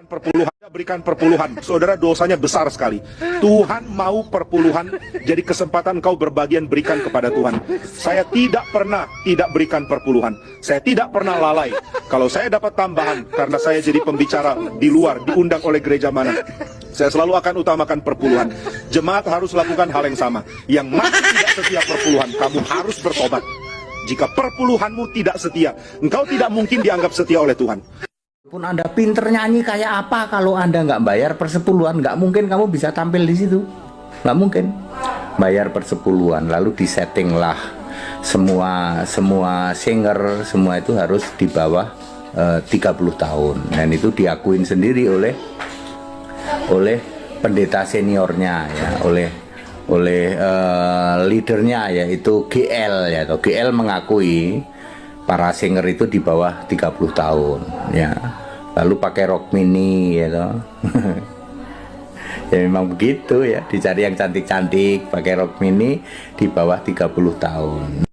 Perpuluhan, berikan perpuluhan. Saudara, dosanya besar sekali. Tuhan mau perpuluhan, jadi kesempatan kau berbagian berikan kepada Tuhan. Saya tidak pernah tidak berikan perpuluhan. Saya tidak pernah lalai. Kalau saya dapat tambahan, karena saya jadi pembicara di luar, diundang oleh gereja mana, saya selalu akan utamakan perpuluhan. Jemaat harus lakukan hal yang sama. Yang masih tidak setia perpuluhan, kamu harus bertobat. Jika perpuluhanmu tidak setia, engkau tidak mungkin dianggap setia oleh Tuhan. Pun Anda pinter nyanyi kayak apa, kalau Anda nggak bayar persepuluhan, nggak mungkin kamu bisa tampil di situ. Nggak mungkin. Bayar persepuluhan, lalu disettinglah semua singer, semua itu harus di bawah 30 tahun. Dan itu diakuin sendiri oleh pendeta seniornya, ya, oleh leadernya, yaitu GL, ya. GL mengakui para singer itu di bawah 30 tahun, ya. Lalu pakai rok mini, ya toh. Ya memang begitu, ya, dicari yang cantik-cantik pakai rok mini di bawah 30 tahun.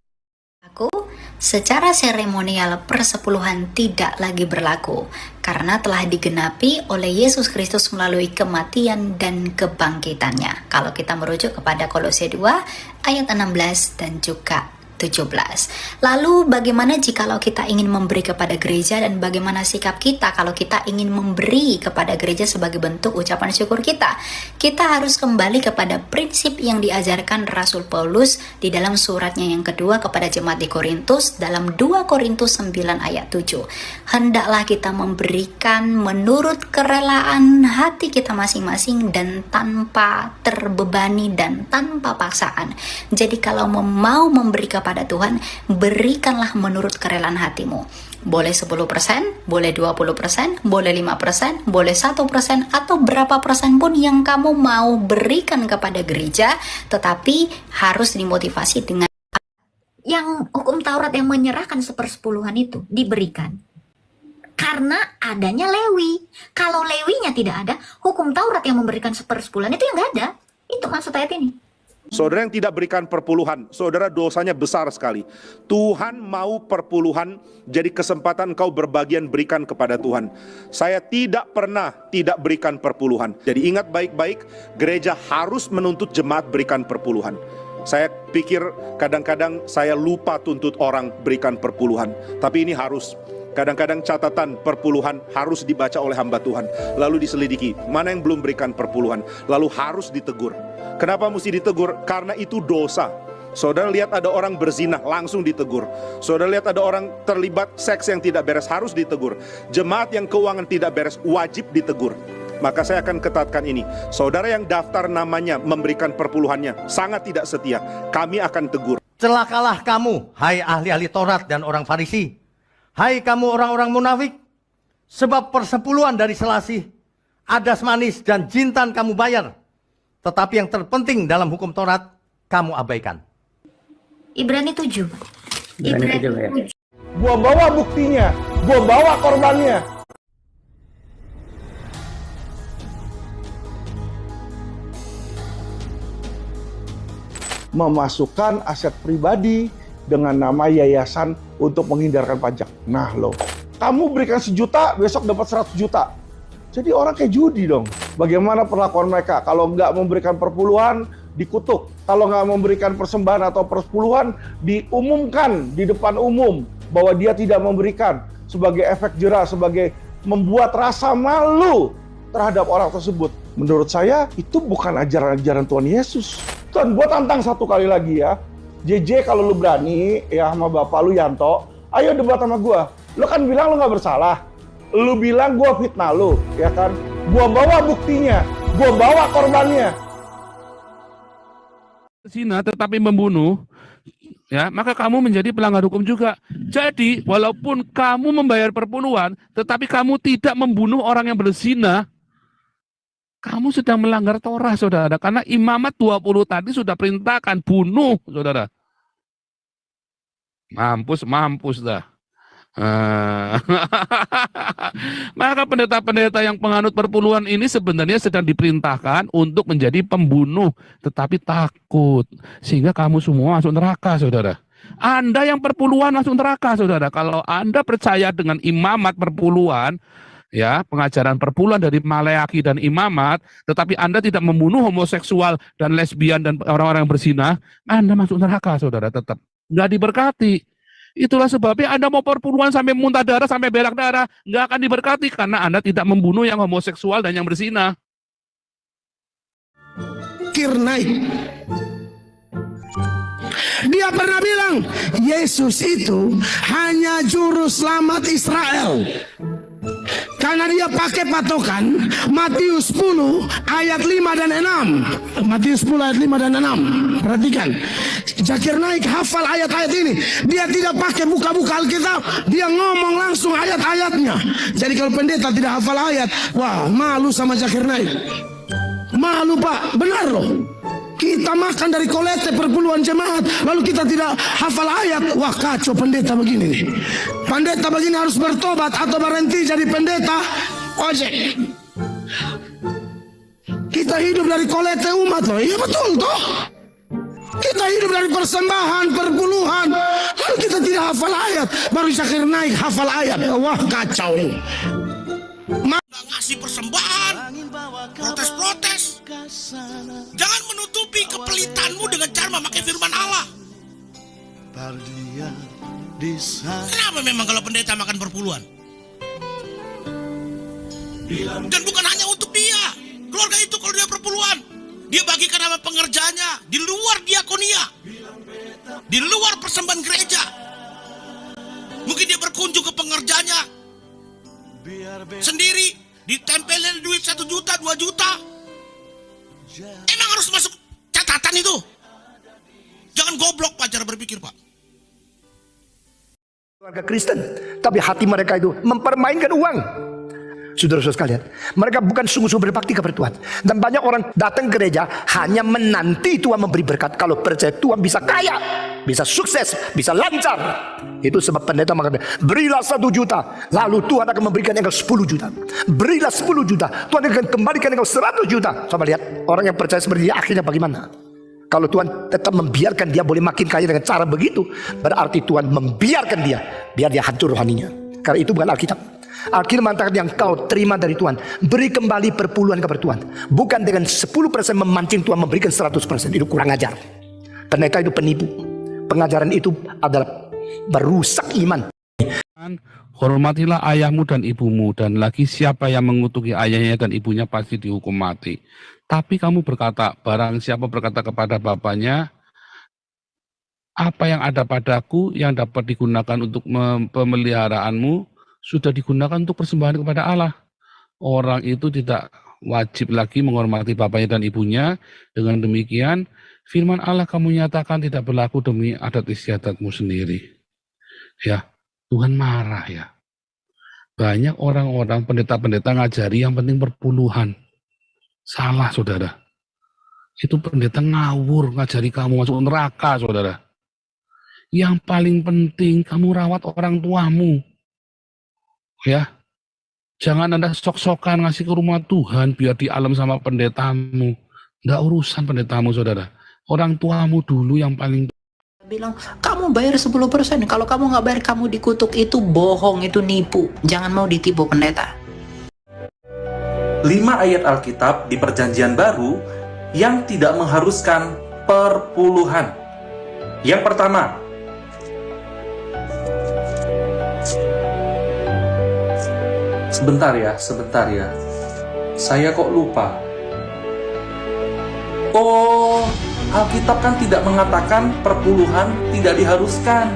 Secara seremonial persepuluhan tidak lagi berlaku karena telah digenapi oleh Yesus Kristus melalui kematian dan kebangkitannya. Kalau kita merujuk kepada Kolose 2 ayat 16 dan juga 17. Lalu bagaimana jikalau kita ingin memberi kepada gereja, dan bagaimana sikap kita kalau kita ingin memberi kepada gereja sebagai bentuk ucapan syukur kita? Kita harus kembali kepada prinsip yang diajarkan Rasul Paulus di dalam suratnya yang kedua kepada jemaat di Korintus dalam 2 Korintus 9 ayat 7. Hendaklah kita memberikan menurut kerelaan hati kita masing-masing dan tanpa terbebani dan tanpa paksaan. Jadi kalau mau memberi kepada Tuhan, berikanlah menurut kerelaan hatimu. Boleh 10%, boleh 20%, boleh 5%, boleh 1%, atau berapa persen pun yang kamu mau berikan kepada gereja, tetapi harus dimotivasi dengan yang hukum Taurat yang menyerahkan 1/10 itu diberikan karena adanya Lewi. Kalau Lewinya tidak ada, hukum Taurat yang memberikan 1/10 itu yang nggak ada. Itu maksud ayat ini. Saudara yang tidak berikan perpuluhan, saudara, dosanya besar sekali. Tuhan mau perpuluhan, jadi kesempatan kau berbagian berikan kepada Tuhan. Saya tidak pernah tidak berikan perpuluhan. Jadi ingat baik-baik, gereja harus menuntut jemaat berikan perpuluhan. Saya pikir kadang-kadang saya lupa tuntut orang berikan perpuluhan, tapi ini harus. Kadang-kadang catatan perpuluhan harus dibaca oleh hamba Tuhan, lalu diselidiki mana yang belum berikan perpuluhan, lalu harus ditegur. Kenapa mesti ditegur? Karena itu dosa. Saudara lihat ada orang berzina, langsung ditegur. Saudara lihat ada orang terlibat seks yang tidak beres, harus ditegur. Jemaat yang keuangan tidak beres, wajib ditegur. Maka saya akan ketatkan ini. Saudara yang daftar namanya memberikan perpuluhannya sangat tidak setia, kami akan tegur. Celakalah kamu, hai ahli-ahli Taurat dan orang Farisi. Hai kamu orang-orang munafik, sebab persepuluhan dari selasih, adas manis dan jintan kamu bayar. Tetapi yang terpenting dalam hukum Taurat, kamu abaikan. Ibrani 7. Ibrani 7. Gua bawa buktinya, gua bawa korbannya. Memasukkan aset pribadi dengan nama yayasan untuk menghindarkan pajak. Nah lo, kamu berikan 1 juta, besok dapat 100 juta. Jadi orang kayak judi dong. Bagaimana perlakuan mereka? Kalau nggak memberikan perpuluhan, dikutuk. Kalau nggak memberikan persembahan atau persepuluhan, diumumkan di depan umum bahwa dia tidak memberikan, sebagai efek jerah, sebagai membuat rasa malu terhadap orang tersebut. Menurut saya, itu bukan ajaran-ajaran Tuhan Yesus. Tuhan, gua tantang satu kali lagi ya. JJ, kalau lu berani ya sama bapak lu Yanto, ayo debat sama gua. Lu kan bilang lu nggak bersalah. Lu bilang gua fitnah lu, ya kan? Gua bawa buktinya, gua bawa korbannya. Zina tetapi membunuh, ya, maka kamu menjadi pelanggar hukum juga. Jadi walaupun kamu membayar perpuluhan, tetapi kamu tidak membunuh orang yang berzina, kamu sedang melanggar Torah, saudara. Karena Imamat 20 tadi sudah perintahkan bunuh, saudara. Mampus dah. Maka pendeta-pendeta yang penganut perpuluhan ini sebenarnya sedang diperintahkan untuk menjadi pembunuh, tetapi takut. Sehingga kamu semua masuk neraka, saudara. Anda yang perpuluhan masuk neraka, saudara. Kalau Anda percaya dengan imamat perpuluhan, ya, pengajaran perpuluhan dari Maleaki dan Imamat, tetapi Anda tidak membunuh homoseksual dan lesbian dan orang-orang yang berzina, Anda masuk neraka, saudara, tetap. Nggak diberkati. Itulah sebabnya Anda mau perpuluhan sampai muntah darah, sampai berak darah, nggak akan diberkati, karena Anda tidak membunuh yang homoseksual dan yang berzina. Kirnaik. Dia pernah bilang, Yesus itu hanya juru selamat Israel. Karena dia pakai patokan Matius 10 ayat 5 dan 6. Matius 10 ayat 5 dan 6. Perhatikan. Zakir Naik hafal ayat-ayat ini. Dia tidak pakai buka-buka Alkitab. Dia ngomong langsung ayat-ayatnya. Jadi kalau pendeta tidak hafal ayat, wah, malu sama Zakir Naik. Malu, Pak. Benar loh. Kita makan dari kolete perpuluhan jemaat, lalu kita tidak hafal ayat. Wah, kacau pendeta begini nih. Pendeta begini harus bertobat atau berhenti jadi pendeta ojek. Kita hidup dari kolete umat loh. Iya betul toh. Kita hidup dari persembahan, perpuluhan, lalu kita tidak hafal ayat. Baru Zakir Naik hafal ayat. Wah, kacau ini. Ngasih persembahan, protes-protes. Jangan menutupi kepelitanmu dengan cara memakai firman Allah. Kenapa memang kalau pendeta makan perpuluhan? Dan bukan hanya untuk dia. Keluarga itu kalau dia perpuluhan, dia bagikan sama pengerjanya di luar diakonia, di luar persembahan gereja. Mungkin dia berkunjung ke pengerjanya sendiri, ditempelin duit 1 juta, 2 juta. Emang harus masuk catatan itu? Jangan goblok, Pak, cara berpikir, Pak. Keluarga Kristen, tapi hati mereka itu mempermainkan uang. Saudara-saudara sekalian, mereka bukan sungguh-sungguh berbakti kepada Tuhan. Dan banyak orang datang ke gereja hanya menanti Tuhan memberi berkat. Kalau percaya Tuhan bisa kaya, bisa sukses, bisa lancar. Itu sebab pendeta mengatakan, berilah 1 juta, lalu Tuhan akan memberikan engkau 10 juta. Berilah 10 juta, Tuhan akan kembalikan engkau 100 juta. Coba lihat, orang yang percaya seperti dia akhirnya bagaimana? Kalau Tuhan tetap membiarkan dia boleh makin kaya dengan cara begitu, berarti Tuhan membiarkan dia, biar dia hancur rohaninya. Karena itu bukan Alkitab. Alkitab mengatakan yang kau terima dari Tuhan, beri kembali perpuluhan kepada Tuhan. Bukan dengan 10% memancing Tuhan memberikan 100%. Itu kurang ajar. Pendeta itu penipu. Pengajaran itu adalah merusak iman. Hormatilah ayahmu dan ibumu, dan lagi siapa yang mengutuki ayahnya dan ibunya pasti dihukum mati. Tapi kamu berkata, barang siapa berkata kepada bapaknya, apa yang ada padaku yang dapat digunakan untuk pemeliharaanmu, sudah digunakan untuk persembahan kepada Allah. Orang itu tidak wajib lagi menghormati bapaknya dan ibunya. Dengan demikian, firman Allah kamu nyatakan tidak berlaku demi adat istiadatmu sendiri. Ya, Tuhan marah ya. Banyak orang-orang pendeta-pendeta ngajari yang penting perpuluhan. Salah, saudara. Itu pendeta ngawur ngajari kamu masuk neraka, saudara. Yang paling penting kamu rawat orang tuamu. Ya, jangan Anda sok-sokan ngasih ke rumah Tuhan biar di alam sama pendetamu. Nggak urusan pendetamu, saudara. Orang tuamu dulu yang paling. Bilang, kamu bayar 10%. Kalau kamu nggak bayar, kamu dikutuk. Itu bohong, itu nipu. Jangan mau ditipu pendeta. 5 ayat Alkitab di Perjanjian Baru yang tidak mengharuskan perpuluhan. Yang pertama, sebentar ya. Saya kok lupa. Oh, Alkitab kan tidak mengatakan perpuluhan tidak diharuskan.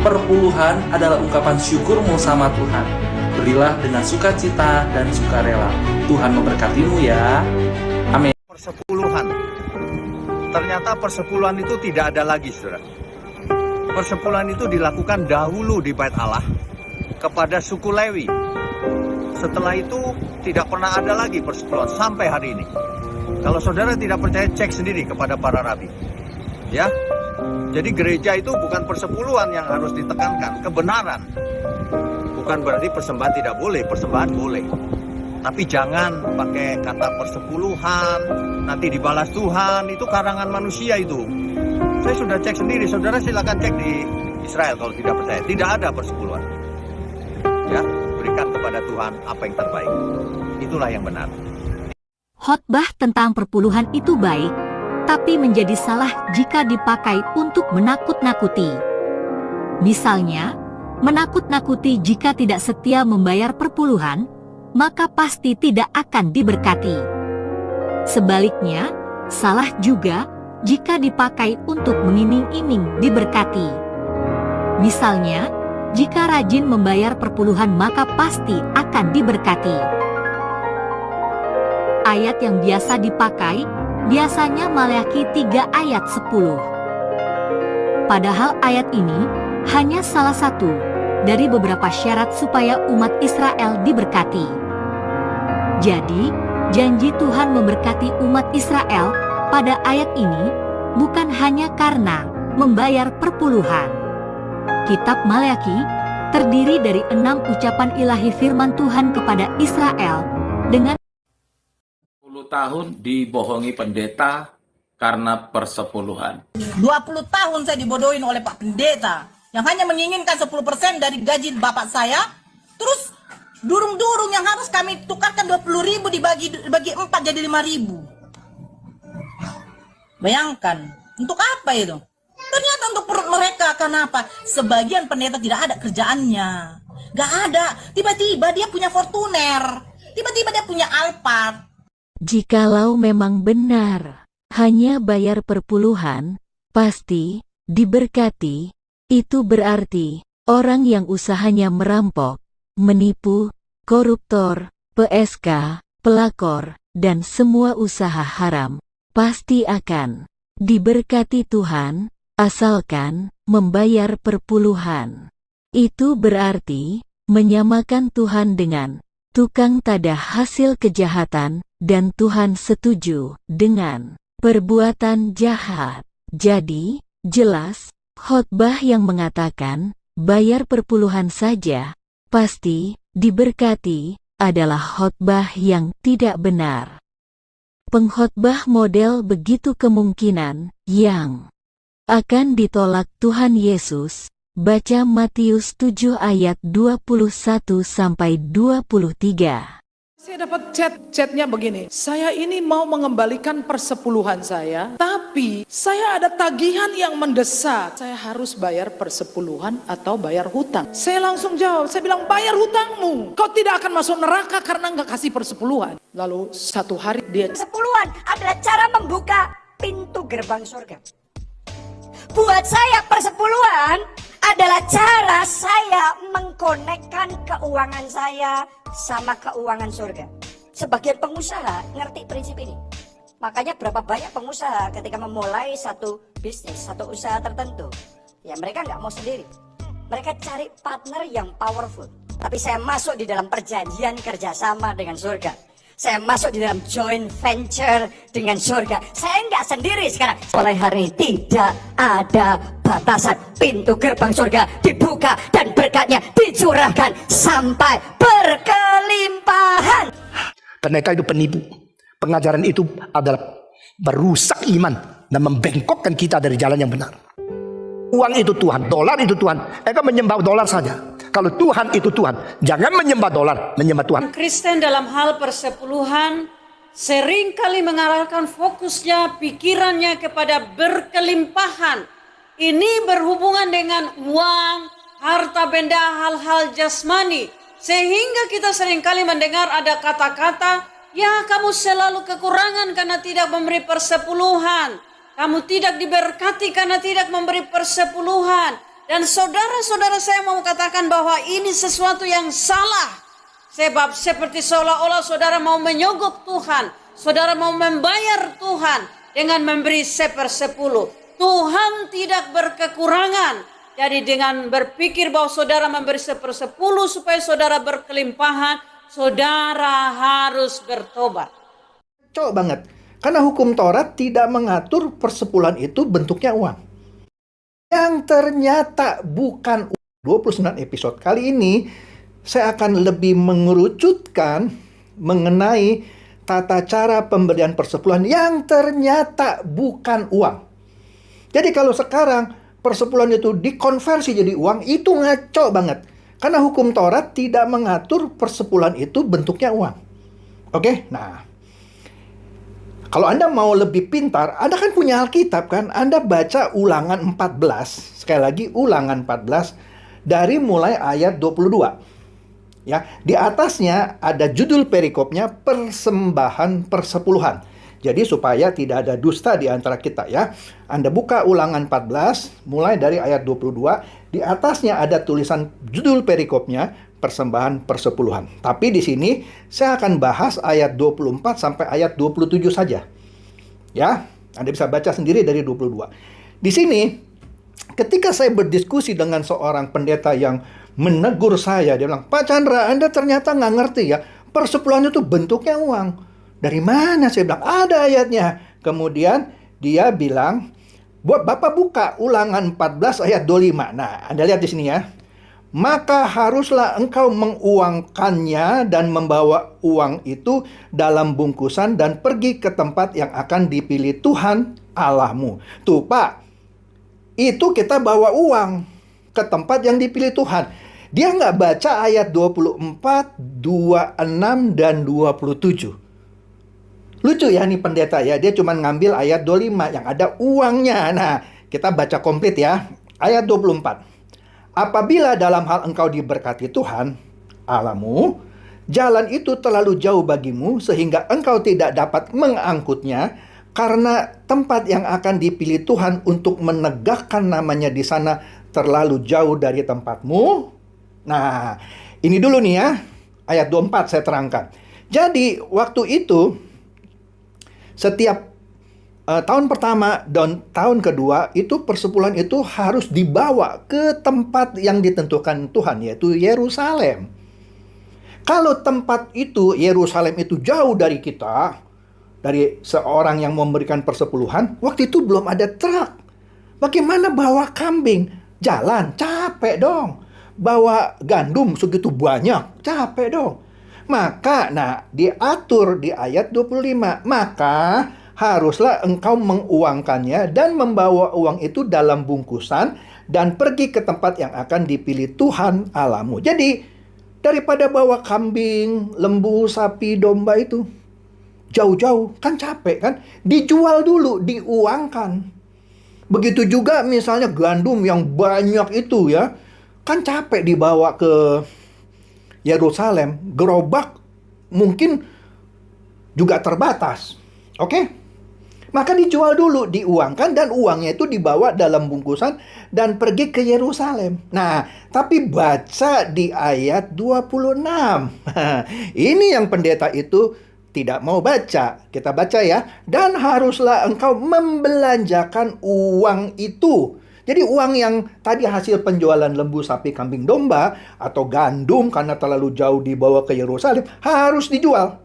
Perpuluhan adalah ungkapan syukurmu sama Tuhan. Berilah dengan sukacita dan sukarela. Tuhan memberkatimu ya. Amin. Persepuluhan. Ternyata persepuluhan itu tidak ada lagi, saudara. Persepuluhan itu dilakukan dahulu di Bait Allah kepada suku Lewi. Setelah itu tidak pernah ada lagi persepuluhan sampai hari ini. Kalau saudara tidak percaya, cek sendiri kepada para rabi. Ya. Jadi gereja itu bukan persepuluhan yang harus ditekankan, kebenaran. Bukan berarti persembahan tidak boleh, persembahan boleh. Tapi jangan pakai kata persepuluhan, nanti dibalas Tuhan, itu karangan manusia itu. Saya sudah cek sendiri, saudara silakan cek di Israel kalau tidak percaya. Tidak ada persepuluhan. Ya, berikan kepada Tuhan apa yang terbaik. Itulah yang benar. Khotbah tentang perpuluhan itu baik, tapi menjadi salah jika dipakai untuk menakut-nakuti. Misalnya, menakut-nakuti jika tidak setia membayar perpuluhan, maka pasti tidak akan diberkati. Sebaliknya, salah juga jika dipakai untuk mengiming-iming diberkati. Misalnya, jika rajin membayar perpuluhan maka pasti akan diberkati. Ayat yang biasa dipakai biasanya Maleakhi 3 ayat 10. Padahal ayat ini hanya salah satu dari beberapa syarat supaya umat Israel diberkati. Jadi, janji Tuhan memberkati umat Israel pada ayat ini bukan hanya karena membayar perpuluhan. Kitab Maleakhi terdiri dari 6 ucapan ilahi firman Tuhan kepada Israel dengan 10 tahun dibohongi pendeta karena persepuluhan. 20 tahun saya dibodohin oleh Pak Pendeta yang hanya menginginkan 10% dari gaji bapak saya. Terus durung-durung yang harus kami tukarkan 20.000 dibagi 4 jadi 5.000. Bayangkan, untuk apa itu? Ternyata untuk perut mereka. Kenapa? Sebagian pendeta tidak ada kerjaannya. Gak ada. Tiba-tiba dia punya Fortuner. Tiba-tiba dia punya Alphard. jikalau memang benar hanya bayar perpuluhan, pasti diberkati. Itu berarti orang yang usahanya merampok, menipu, koruptor, PSK, pelakor, dan semua usaha haram pasti akan diberkati Tuhan, asalkan membayar perpuluhan. Itu berarti menyamakan Tuhan dengan tukang tadah hasil kejahatan, dan Tuhan setuju dengan perbuatan jahat. Jadi, jelas, khotbah yang mengatakan bayar perpuluhan saja pasti diberkati adalah khotbah yang tidak benar. Pengkhotbah model begitu kemungkinan yang akan ditolak Tuhan Yesus. Baca Matius 7 ayat 21-23. Saya dapat chatnya begini, saya ini mau mengembalikan persepuluhan saya, tapi saya ada tagihan yang mendesak. Saya harus bayar persepuluhan atau bayar hutang. Saya langsung jawab, saya bilang bayar hutangmu. Kau tidak akan masuk neraka karena nggak kasih persepuluhan. Lalu satu hari dia, persepuluhan adalah cara membuka pintu gerbang surga. Buat saya persepuluhan adalah cara saya mengkonekkan keuangan saya sama keuangan surga. Sebagian pengusaha ngerti prinsip ini. Makanya berapa banyak pengusaha ketika memulai satu bisnis, satu usaha tertentu, ya mereka nggak mau sendiri. Mereka cari partner yang powerful. Tapi saya masuk di dalam perjanjian kerjasama dengan surga. Saya masuk di dalam joint venture dengan surga. Saya nggak sendiri sekarang. Mulai hari ini tidak ada batasan. Pintu gerbang surga dibuka dan berkatnya dicurahkan sampai berkelimpahan. Pendeta itu penipu. Pengajaran itu adalah merusak iman dan membengkokkan kita dari jalan yang benar. Uang itu Tuhan, dolar itu Tuhan. Eka menyembah dolar saja. Kalau Tuhan itu Tuhan, jangan menyembah dolar, menyembah Tuhan. Kristen dalam hal persepuluhan seringkali mengarahkan fokusnya, pikirannya kepada berkelimpahan. Ini berhubungan dengan uang, harta benda, hal-hal jasmani. Sehingga kita seringkali mendengar ada kata-kata, ya kamu selalu kekurangan karena tidak memberi persepuluhan. Kamu tidak diberkati karena tidak memberi persepuluhan. Dan saudara-saudara, saya mau katakan bahwa ini sesuatu yang salah. Sebab seperti seolah-olah saudara mau menyogok Tuhan. Saudara mau membayar Tuhan dengan memberi 1/10. Tuhan tidak berkekurangan. Jadi dengan berpikir bahwa saudara memberi 1/10 supaya saudara berkelimpahan, saudara harus bertobat. Cocok banget. Karena hukum Taurat tidak mengatur persepuluhan itu bentuknya uang. Yang ternyata bukan 29 episode kali ini, saya akan lebih mengerucutkan mengenai tata cara pemberian persepuluhan yang ternyata bukan uang. Jadi kalau sekarang persepuluhan itu dikonversi jadi uang, itu ngaco banget. Karena hukum Taurat tidak mengatur persepuluhan itu bentuknya uang. Oke, nah, kalau Anda mau lebih pintar, Anda kan punya Alkitab kan? Anda baca Ulangan 14, sekali lagi Ulangan 14, dari mulai ayat 22. Ya, di atasnya ada judul perikopnya persembahan persepuluhan. Jadi supaya tidak ada dusta di antara kita ya. Anda buka Ulangan 14 mulai dari ayat 22, di atasnya ada tulisan judul perikopnya persembahan persepuluhan. Tapi di sini saya akan bahas ayat 24 sampai ayat 27 saja. Ya, Anda bisa baca sendiri dari 22. Di sini ketika saya berdiskusi dengan seorang pendeta yang menegur saya, dia bilang, "Pak Chandra, Anda ternyata nggak ngerti ya, persepuluhan itu bentuknya uang." Dari mana? Saya bilang, ada ayatnya. Kemudian dia bilang, buat Bapak buka Ulangan 14 ayat 25. Nah, Anda lihat di sini ya. Maka haruslah engkau menguangkannya dan membawa uang itu dalam bungkusan dan pergi ke tempat yang akan dipilih Tuhan Allahmu. Tuh Pak, itu kita bawa uang ke tempat yang dipilih Tuhan. Dia nggak baca ayat 24, 26, dan 27. Lucu ya nih pendeta ya, dia cuma ngambil ayat 25 yang ada uangnya. Nah, kita baca komplit ya. Ayat 24. Apabila dalam hal engkau diberkati Tuhan Allahmu, jalan itu terlalu jauh bagimu sehingga engkau tidak dapat mengangkutnya, karena tempat yang akan dipilih Tuhan untuk menegakkan namanya di sana terlalu jauh dari tempatmu. Nah, ini dulu nih ya, ayat 24 saya terangkan. Jadi, waktu itu setiap tahun pertama dan tahun kedua itu persepuluhan itu harus dibawa ke tempat yang ditentukan Tuhan, yaitu Yerusalem. Kalau tempat itu, Yerusalem itu jauh dari kita, dari seorang yang memberikan persepuluhan, waktu itu belum ada truk. Bagaimana bawa kambing? Jalan, capek dong. Bawa gandum segitu banyak, capek dong. Maka, nah, diatur di ayat 25. Maka, haruslah engkau menguangkannya dan membawa uang itu dalam bungkusan dan pergi ke tempat yang akan dipilih Tuhan Allahmu. Jadi, daripada bawa kambing, lembu, sapi, domba itu jauh-jauh, kan capek kan? Dijual dulu, diuangkan. Begitu juga misalnya gandum yang banyak itu ya, kan capek dibawa ke Yerusalem, gerobak mungkin juga terbatas. Oke? Maka dijual dulu, diuangkan, dan uangnya itu dibawa dalam bungkusan dan pergi ke Yerusalem. Nah, tapi baca di ayat 26. Ini yang pendeta itu tidak mau baca. Kita baca ya. Dan haruslah engkau membelanjakan uang itu. Jadi uang yang tadi hasil penjualan lembu, sapi, kambing, domba, atau gandum karena terlalu jauh dibawa ke Yerusalem, harus dijual.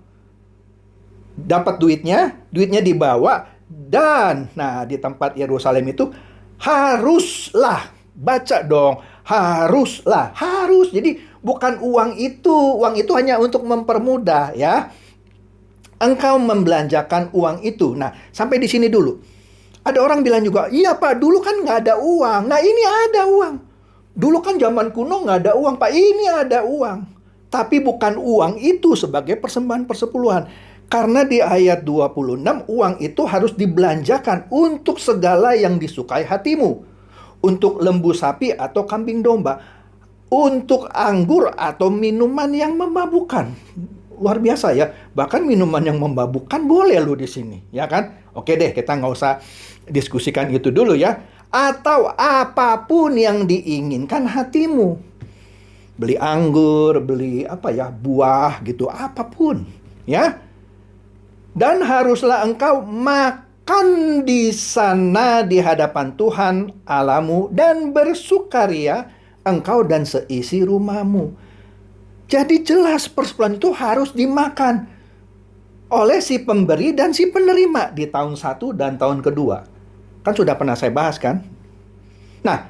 Dapat duitnya dibawa, dan nah di tempat Yerusalem itu haruslah, baca dong, haruslah, harus. Jadi bukan uang itu hanya untuk mempermudah ya. Engkau membelanjakan uang itu. Nah, sampai di sini dulu. Ada orang bilang juga, iya Pak, dulu kan nggak ada uang. Nah, ini ada uang. Dulu kan zaman kuno nggak ada uang, Pak. Ini ada uang. Tapi bukan uang itu sebagai persembahan persepuluhan. Karena di ayat 26, uang itu harus dibelanjakan untuk segala yang disukai hatimu. Untuk lembu sapi atau kambing domba. Untuk anggur atau minuman yang memabukkan. Luar biasa ya. Bahkan minuman yang memabukkan boleh loh di sini. Ya kan? Oke deh, kita nggak usah diskusikan itu dulu ya. Atau apapun yang diinginkan hatimu. Beli anggur, beli buah gitu, apapun ya. Dan haruslah engkau makan di sana di hadapan Tuhan Allahmu dan bersukaria engkau dan seisi rumahmu. Jadi jelas persepuluhan itu harus dimakan oleh si pemberi dan si penerima di tahun 1 dan tahun kedua. Kan sudah pernah saya bahas kan? Nah,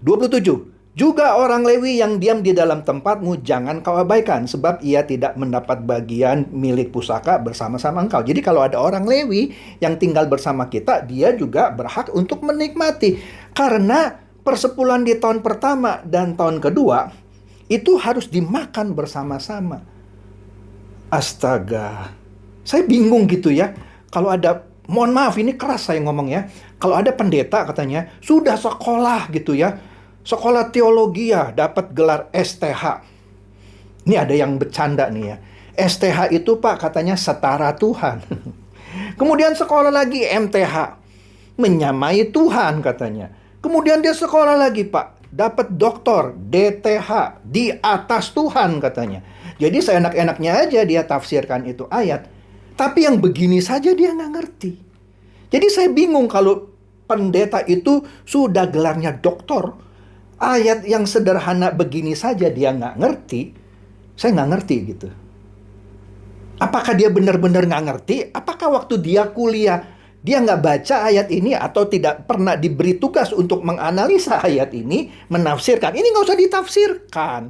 27. Juga orang Lewi yang diam di dalam tempatmu jangan kau abaikan, sebab ia tidak mendapat bagian milik pusaka bersama-sama engkau. Jadi kalau ada orang Lewi yang tinggal bersama kita, dia juga berhak untuk menikmati. Karena persepuluhan di tahun pertama dan tahun kedua itu harus dimakan bersama-sama. Astaga, saya bingung gitu ya. Kalau ada, mohon maaf ini keras saya ngomong ya. Kalau ada pendeta katanya, sudah sekolah gitu ya. Sekolah teologi ya, dapat gelar STH. Ini ada yang bercanda nih ya. STH itu Pak katanya setara Tuhan. Kemudian sekolah lagi MTH. Menyamai Tuhan katanya. Kemudian dia sekolah lagi Pak. Dapat doktor DTH. Di atas Tuhan katanya. Jadi seenak-enaknya aja dia tafsirkan itu ayat. Tapi yang begini saja dia nggak ngerti. Jadi saya bingung kalau pendeta itu sudah gelarnya doktor. Ayat yang sederhana begini saja dia nggak ngerti. Saya nggak ngerti gitu. Apakah dia benar-benar nggak ngerti? Apakah waktu dia kuliah dia nggak baca ayat ini atau tidak pernah diberi tugas untuk menganalisa ayat ini, menafsirkan? Ini nggak usah ditafsirkan.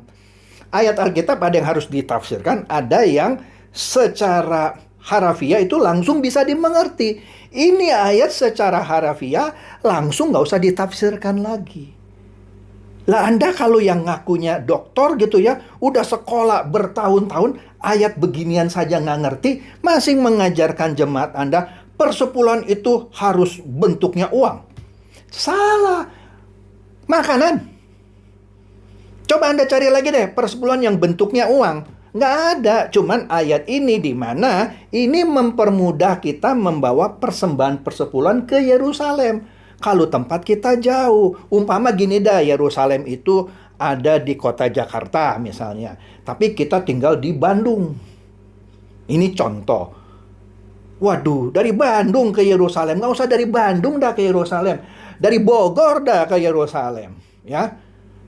Ayat Alkitab ada yang harus ditafsirkan, ada yang secara harafiah itu langsung bisa dimengerti. Ini ayat secara harafiah langsung nggak usah ditafsirkan lagi. Lah Anda kalau yang ngakunya doktor gitu ya, udah sekolah bertahun-tahun, ayat beginian saja nggak ngerti, masih mengajarkan jemaat Anda, persepuluhan itu harus bentuknya uang. Salah. Makanan. Coba Anda cari lagi deh, persepuluhan yang bentuknya uang. Nggak ada, cuman ayat ini di mana ini mempermudah kita membawa persembahan persepuluhan ke Yerusalem. Kalau tempat kita jauh, umpama gini dah, Yerusalem itu ada di kota Jakarta misalnya. Tapi kita tinggal di Bandung. Ini contoh. Waduh, dari Bandung ke Yerusalem. Nggak usah dari Bandung dah ke Yerusalem. Dari Bogor dah ke Yerusalem. Ya,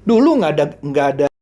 dulu nggak ada